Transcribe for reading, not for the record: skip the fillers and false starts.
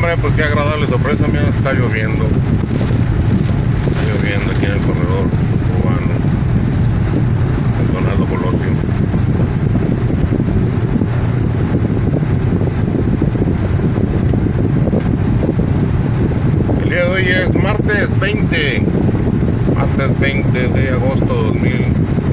hombre, pues qué agradable sorpresa. Mira, está lloviendo. Está lloviendo aquí en el corredor urbano, en Donaldo Colosio. El día de hoy es martes 20 de agosto 2020.